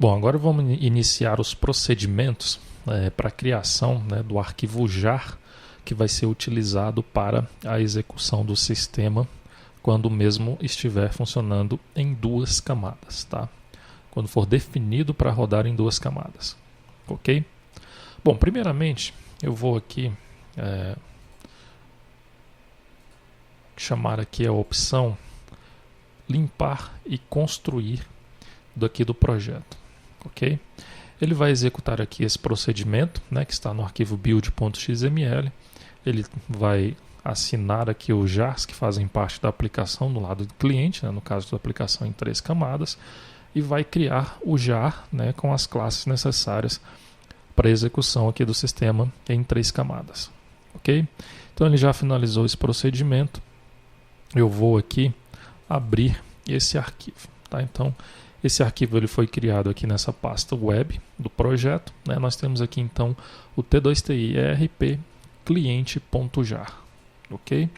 Bom, agora vamos iniciar os procedimentos para a criação, né, do arquivo jar que vai ser utilizado para a execução do sistema quando o mesmo estiver funcionando em duas camadas, tá? Quando for definido para rodar em duas camadas, ok? Bom, primeiramente eu vou aqui chamar aqui a opção limpar e construir daqui do projeto, ok? Ele vai executar aqui esse procedimento, né, que está no arquivo build.xml. Ele vai assinar aqui os jars que fazem parte da aplicação do lado do cliente, né, no caso da aplicação em 3 camadas, e vai criar o jar, né, com as classes necessárias para a execução aqui do sistema em 3 camadas, ok? Então ele já finalizou esse procedimento. Eu vou aqui abrir esse arquivo, tá? Então esse arquivo ele foi criado aqui nessa pasta web do projeto, né? Nós temos aqui então o T2TI ERP cliente.jar, ok?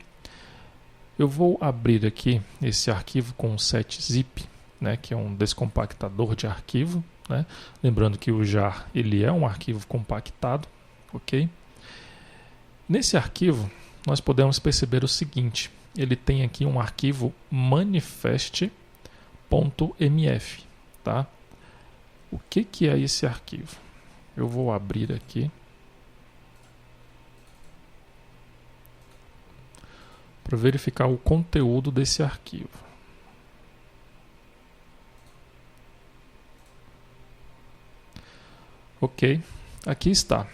Eu vou abrir aqui esse arquivo com o setzip, né? Que é um descompactador de arquivo, né? Lembrando que o jar ele é um arquivo compactado, ok? Nesse arquivo nós podemos perceber o seguinte: ele tem aqui um arquivo manifest.mf, tá? O que é esse arquivo? Eu vou abrir aqui para verificar o conteúdo desse arquivo. Ok, aqui está.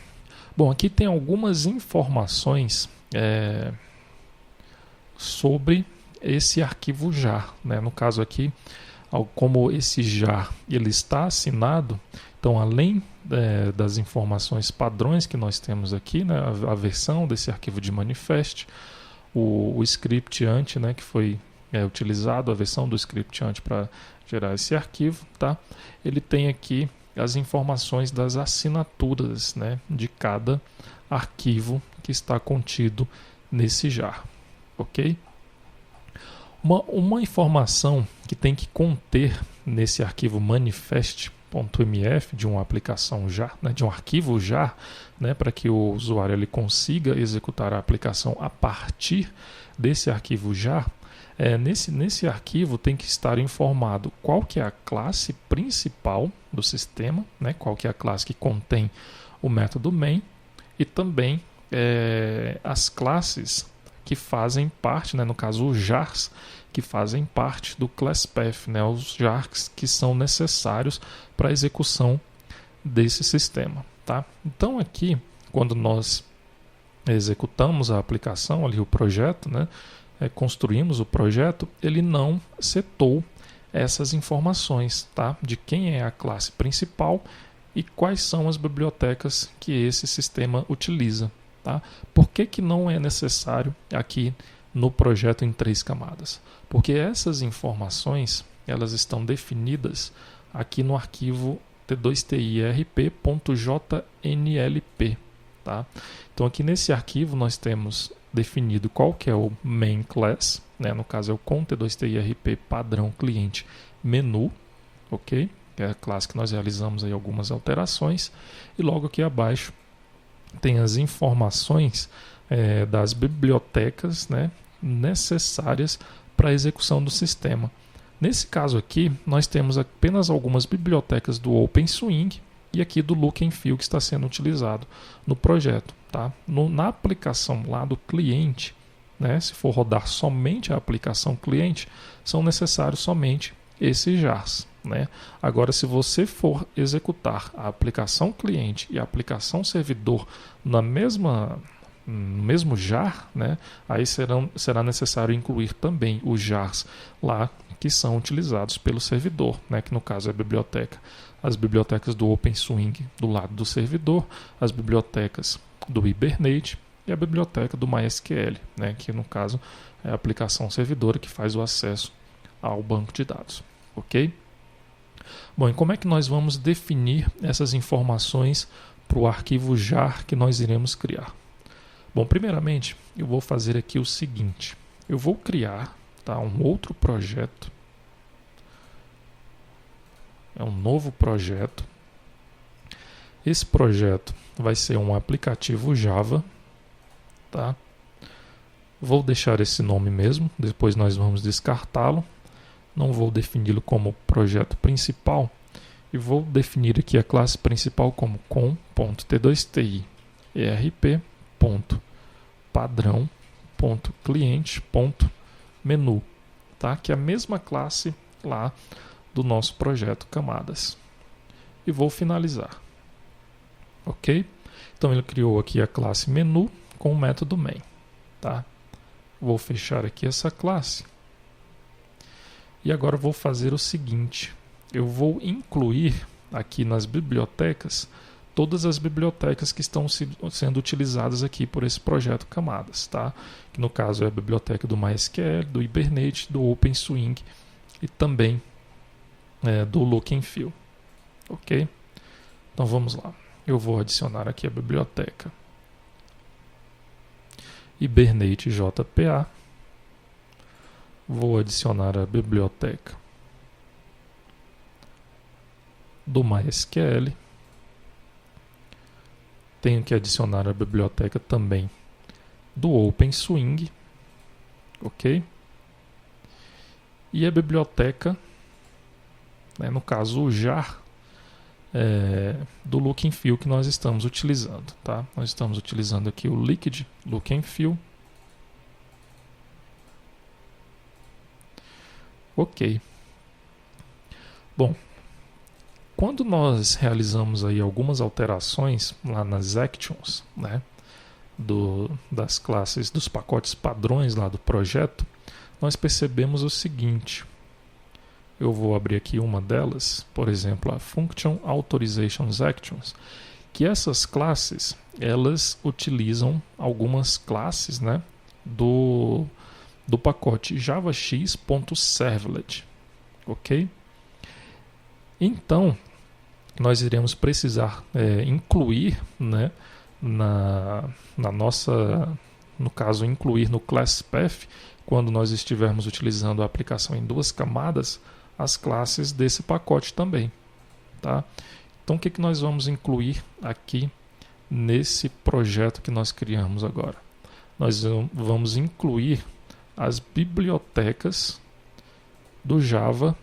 Bom, aqui tem algumas informações sobre esse arquivo jar, né? No caso aqui, como esse jar ele está assinado, então além das informações padrões que nós temos aqui, né, a versão desse arquivo de manifest, o scriptante, né, que foi utilizado, a versão do scriptante para gerar esse arquivo, tá? Ele tem aqui as informações das assinaturas, né, de cada arquivo que está contido nesse jar, ok? Uma informação que tem que conter nesse arquivo manifest.mf de uma aplicação jar, né, de um arquivo jar, né, para que o usuário ele consiga executar a aplicação a partir desse arquivo jar. Nesse arquivo tem que estar informado qual que é a classe principal do sistema, né, qual que é a classe que contém o método main, e também as classes que fazem parte, né, no caso os jars, que fazem parte do class path, né, os jars que são necessários para a execução desse sistema, tá? Então aqui, quando nós executamos a aplicação, ali o projeto, né, construímos o projeto, ele não setou essas informações, tá? De quem é a classe principal e quais são as bibliotecas que esse sistema utiliza. Tá? Por que não é necessário aqui no projeto em 3 camadas? Porque essas informações elas estão definidas aqui no arquivo t2tirp.jnlp. Tá? Então aqui nesse arquivo nós temos definido qual que é o main class, né? No caso é o com t2tirp padrão cliente menu, ok? Que é a classe que nós realizamos aí algumas alterações, e logo aqui abaixo tem as informações das bibliotecas, né, necessárias para a execução do sistema. Nesse caso aqui, nós temos apenas algumas bibliotecas do OpenSwing e aqui do Look and Feel que está sendo utilizado no projeto. Tá? Na aplicação lá do cliente, né, se for rodar somente a aplicação cliente, são necessários somente esses jars. Né? Agora, se você for executar a aplicação cliente e a aplicação servidor no mesmo jar, né? Aí será necessário incluir também os jars lá que são utilizados pelo servidor, né? Que no caso é a biblioteca. As bibliotecas do OpenSwing do lado do servidor, as bibliotecas do Hibernate e a biblioteca do MySQL, né? Que no caso é a aplicação servidora que faz o acesso ao banco de dados. Ok? Bom, e como é que nós vamos definir essas informações para o arquivo jar que nós iremos criar? Bom, primeiramente, eu vou fazer aqui o seguinte. Eu vou criar, tá, um outro projeto é um novo projeto. Esse projeto vai ser um aplicativo Java, tá? Vou deixar esse nome mesmo, depois nós vamos descartá-lo. Não vou defini-lo como projeto principal e vou definir aqui a classe principal como com.t2ti erp.padrão.cliente.menu, tá? Que é a mesma classe lá do nosso projeto Camadas. E vou finalizar. Ok? Então ele criou aqui a classe menu com o método main, tá? Vou fechar aqui essa classe. E agora vou fazer o seguinte. Eu vou incluir aqui nas bibliotecas todas as bibliotecas que estão sendo utilizadas aqui por esse projeto Camadas, tá? Que no caso é a biblioteca do MySQL, do Hibernate, do OpenSwing e também do Look and Feel. Ok? Então vamos lá. Eu vou adicionar aqui a biblioteca Hibernate JPA. Vou adicionar a biblioteca do MySQL. Tenho que adicionar a biblioteca também do OpenSwing. Ok? E a biblioteca, no caso o jar, do Look and Feel que nós estamos utilizando, tá? Nós estamos utilizando aqui o Liquid Look and Feel. Ok. Bom, quando nós realizamos aí algumas alterações lá nas actions, né, das classes, dos pacotes padrões lá do projeto, nós percebemos o seguinte. Eu vou abrir aqui uma delas, por exemplo, a Function Authorizations Actions, que essas classes, elas utilizam algumas classes, né, do pacote javax.servlet, ok? Então, nós iremos precisar incluir, né, na nossa, no caso, incluir no class path, quando nós estivermos utilizando a aplicação em duas camadas, as classes desse pacote também, tá? Então, o que nós vamos incluir aqui nesse projeto que nós criamos agora? Nós vamos incluir as bibliotecas do Java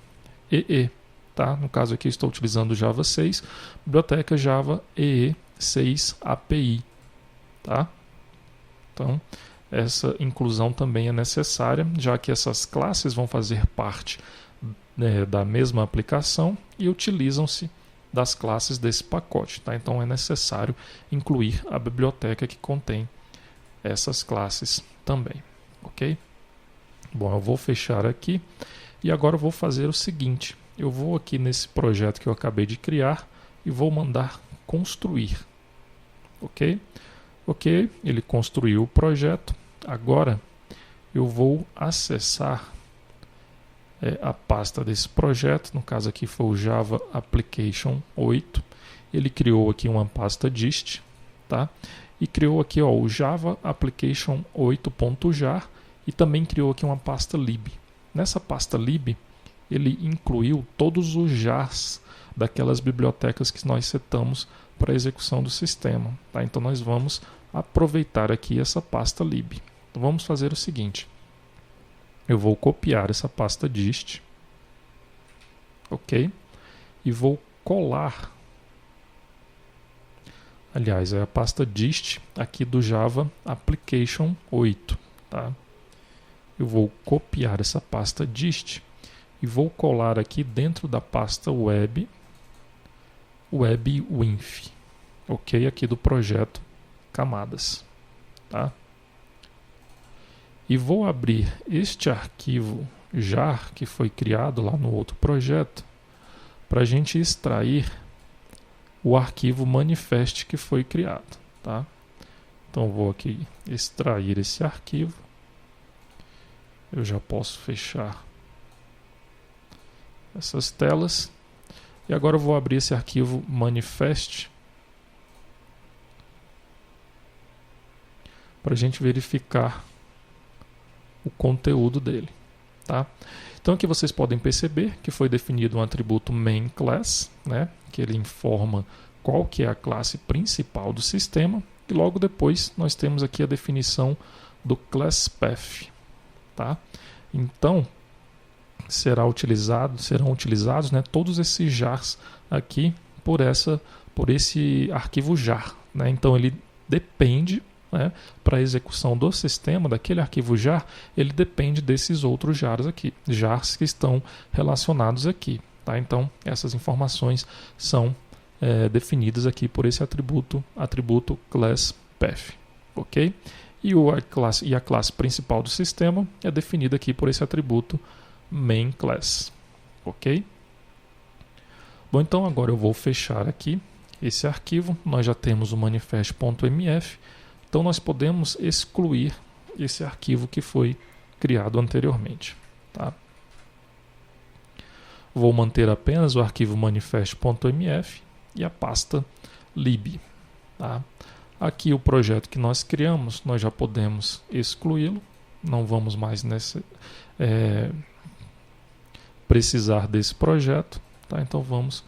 EE, tá? No caso aqui estou utilizando o Java 6, biblioteca Java EE 6 API, tá? Então, essa inclusão também é necessária, já que essas classes vão fazer parte da mesma aplicação e utilizam-se das classes desse pacote, tá? Então é necessário incluir a biblioteca que contém essas classes também, ok? Bom, eu vou fechar aqui e agora eu vou fazer o seguinte. Eu vou aqui nesse projeto que eu acabei de criar e vou mandar construir, ok? Ok, ele construiu o projeto. Agora eu vou acessar a pasta desse projeto, no caso aqui foi o Java Application 8. Ele criou aqui uma pasta dist, tá? E criou aqui o Java Application 8.jar e também criou aqui uma pasta lib. Nessa pasta lib, ele incluiu todos os jars daquelas bibliotecas que nós setamos para a execução do sistema, tá? Então nós vamos aproveitar aqui essa pasta lib. Então vamos fazer o seguinte. Eu vou copiar essa pasta dist, ok? E vou colar, aliás, é a pasta dist aqui do Java Application 8, tá? Eu vou copiar essa pasta dist e vou colar aqui dentro da pasta webwinf, ok? Aqui do projeto Camadas, tá? E vou abrir este arquivo jar que foi criado lá no outro projeto para a gente extrair o arquivo manifest que foi criado, tá? Então vou aqui extrair esse arquivo. Eu já posso fechar essas telas. E agora eu vou abrir esse arquivo manifest para a gente verificar o conteúdo dele. tá? Então aqui vocês podem perceber que foi definido um atributo main class, né, que ele informa qual que é a classe principal do sistema, e logo depois nós temos aqui a definição do class path, tá? Então serão utilizados, né, todos esses jars aqui por esse arquivo jar, né? Então ele depende, né, para a execução do sistema daquele arquivo jar, ele depende desses outros jars aqui, jars que estão relacionados aqui, tá? Então essas informações são definidas aqui por esse atributo class path, ok? E a classe principal do sistema é definida aqui por esse atributo main class, ok? Bom, então agora eu vou fechar aqui esse arquivo. Nós já temos o manifest.mf, então nós podemos excluir esse arquivo que foi criado anteriormente, tá? Vou manter apenas o arquivo manifest.mf e a pasta lib, tá? Aqui o projeto que nós criamos, nós já podemos excluí-lo, não vamos mais precisar desse projeto, tá? Então vamos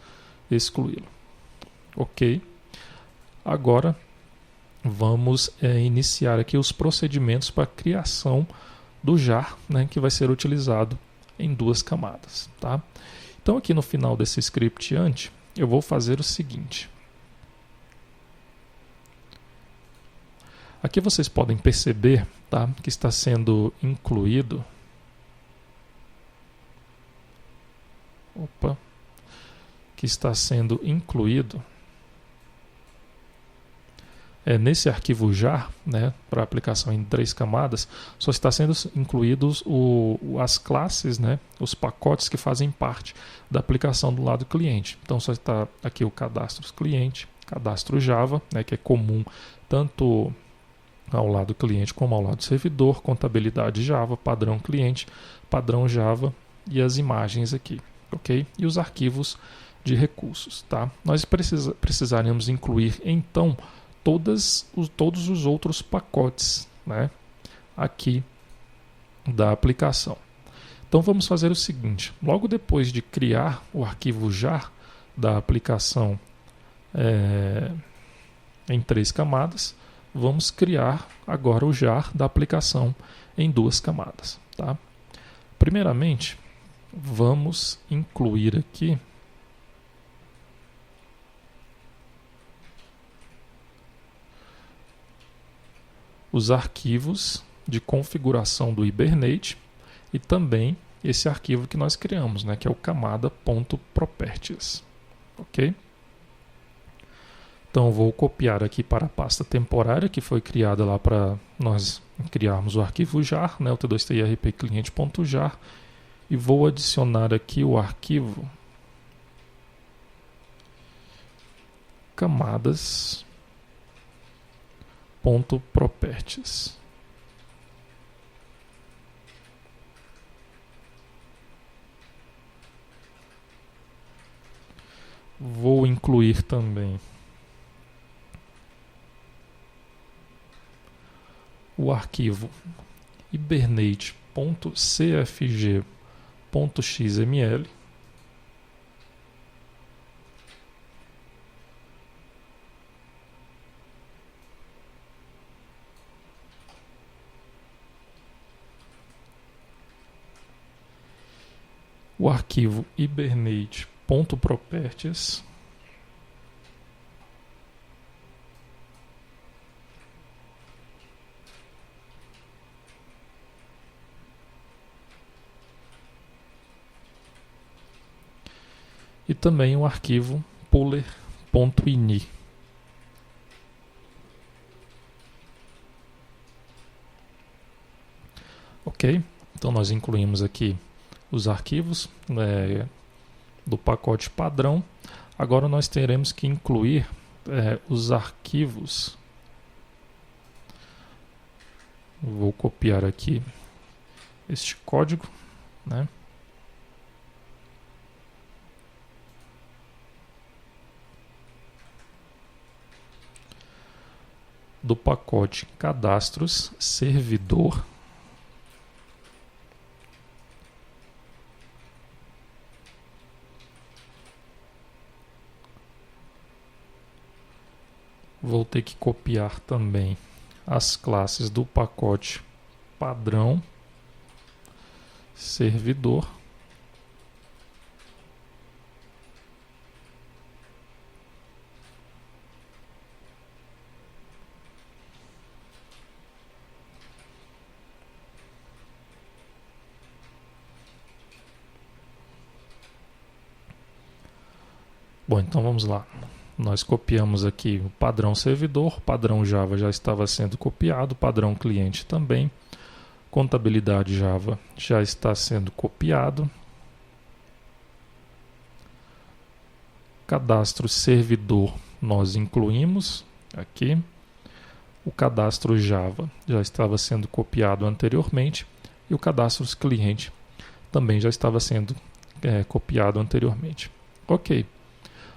excluí-lo, ok? Agora vamos iniciar aqui os procedimentos para a criação do jar, né, que vai ser utilizado em 2 camadas, tá? Então aqui no final desse script ante, eu vou fazer o seguinte. Aqui vocês podem perceber, tá, que está sendo incluído nesse arquivo jar, né, para aplicação em 3 camadas, só está sendo incluídos as classes, né, os pacotes que fazem parte da aplicação do lado cliente. Então só está aqui o cadastro cliente, cadastro Java, né, que é comum tanto ao lado cliente como ao lado servidor, contabilidade Java, padrão cliente, padrão Java e as imagens aqui, ok? E os arquivos de recursos, tá? Nós precisaremos incluir então todos os outros pacotes, né, aqui da aplicação. Então vamos fazer o seguinte: logo depois de criar o arquivo jar da aplicação em 3 camadas, vamos criar agora o jar da aplicação em 2 camadas, tá? Primeiramente, vamos incluir aqui os arquivos de configuração do Hibernate e também esse arquivo que nós criamos, né, que é o camada.properties, ok? Então vou copiar aqui para a pasta temporária que foi criada lá para nós criarmos o arquivo jar, né, o T2TIRP cliente.jar, e vou adicionar aqui o arquivo camadas.properties. Vou incluir também o arquivo hibernate.cfg.xml, o arquivo hibernate.properties, e também o arquivo puller.ini. Ok? Então nós incluímos aqui os arquivos do pacote padrão. Agora nós teremos que incluir os arquivos. Vou copiar aqui este código, né? Do pacote cadastros servidor, Vou ter que copiar também as classes do pacote padrão servidor. Bom, então vamos lá. Nós copiamos aqui o padrão servidor, o padrão Java já estava sendo copiado, o padrão cliente também, contabilidade Java já está sendo copiado, cadastro servidor nós incluímos aqui, o cadastro Java já estava sendo copiado anteriormente e o cadastro cliente também já estava sendo copiado anteriormente. Ok.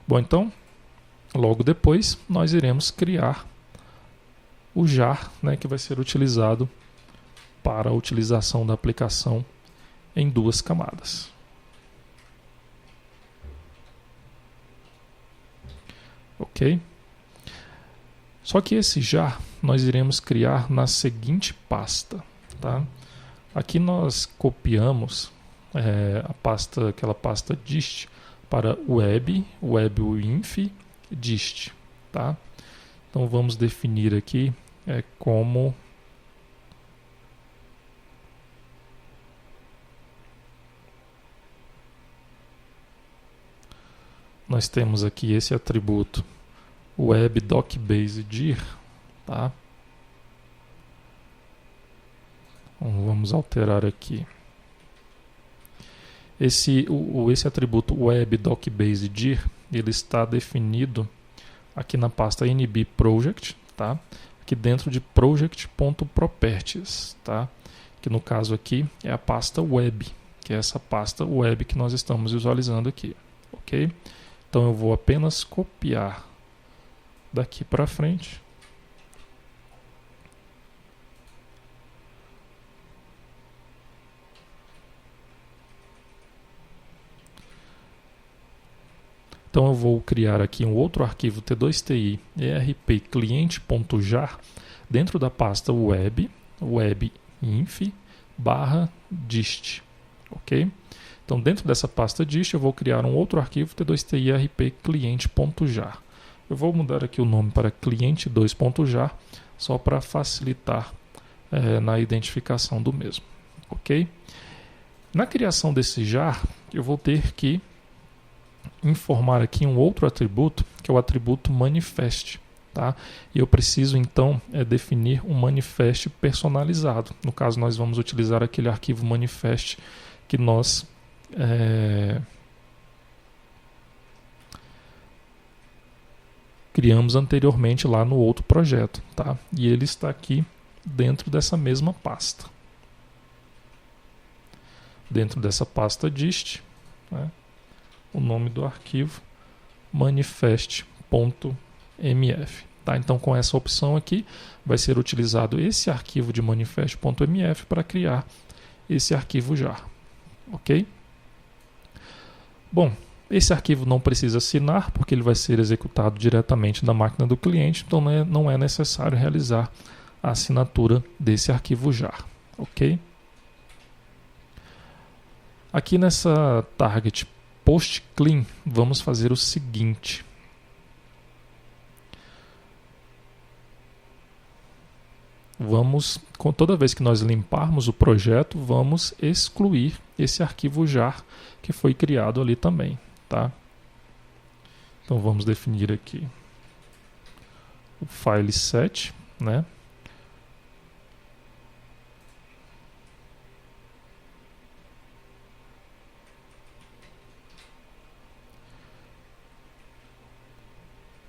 Bom, então, logo depois, nós iremos criar o jar, né, que vai ser utilizado para a utilização da aplicação em 2 camadas. Ok? Só que esse jar nós iremos criar na seguinte pasta. Tá? Aqui nós copiamos aquela pasta dist para webwinf dist, tá? Então vamos definir aqui como nós temos aqui esse atributo web.docBase.dir, tá? Então, vamos alterar aqui. Esse atributo web.docBase.dir, ele está definido aqui na pasta nbproject, tá? Aqui dentro de project.properties, tá? Que no caso aqui é a pasta web, que é essa pasta web que nós estamos visualizando aqui, ok? Então eu vou apenas copiar daqui para frente. Então eu vou criar aqui um outro arquivo T2TI erp-cliente.jar dentro da pasta webinf/dist, ok? Então dentro dessa pasta dist eu vou criar um outro arquivo T2TI erp-cliente.jar. Eu vou mudar aqui o nome para cliente2.jar só para facilitar na identificação do mesmo, ok? Na criação desse jar eu vou ter que informar aqui um outro atributo, que é o atributo manifest, tá? E eu preciso então definir um manifest personalizado. No caso nós vamos utilizar aquele arquivo manifest que nós criamos anteriormente lá no outro projeto, tá? E ele está aqui dentro dessa mesma pasta. Dentro dessa pasta dist, né? O nome do arquivo manifest.mf. Tá? Então, com essa opção aqui, vai ser utilizado esse arquivo de manifest.mf para criar esse arquivo jar. Ok? Bom, esse arquivo não precisa assinar, porque ele vai ser executado diretamente da máquina do cliente, então não é necessário realizar a assinatura desse arquivo jar. Ok? Aqui nessa target post clean, vamos fazer o seguinte. Toda vez que nós limparmos o projeto, vamos excluir esse arquivo jar que foi criado ali também, tá? Então vamos definir aqui o file set, né?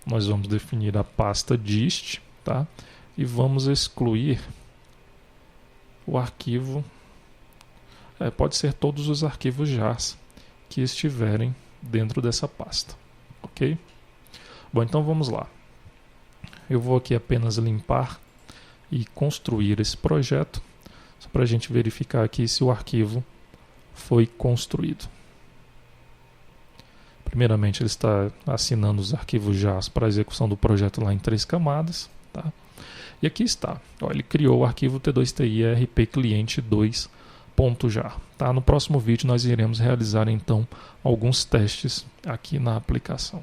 Nós vamos definir a pasta dist, tá? E vamos excluir o arquivo, pode ser todos os arquivos JARs que estiverem dentro dessa pasta, ok? Bom, então vamos lá. Eu vou aqui apenas limpar e construir esse projeto, só para a gente verificar aqui se o arquivo foi construído. Primeiramente, ele está assinando os arquivos JAS para a execução do projeto lá em 3 camadas. Tá? E aqui está. Ó, ele criou o arquivo T2TI RP cliente 2.jar. Tá? No próximo vídeo nós iremos realizar então alguns testes aqui na aplicação.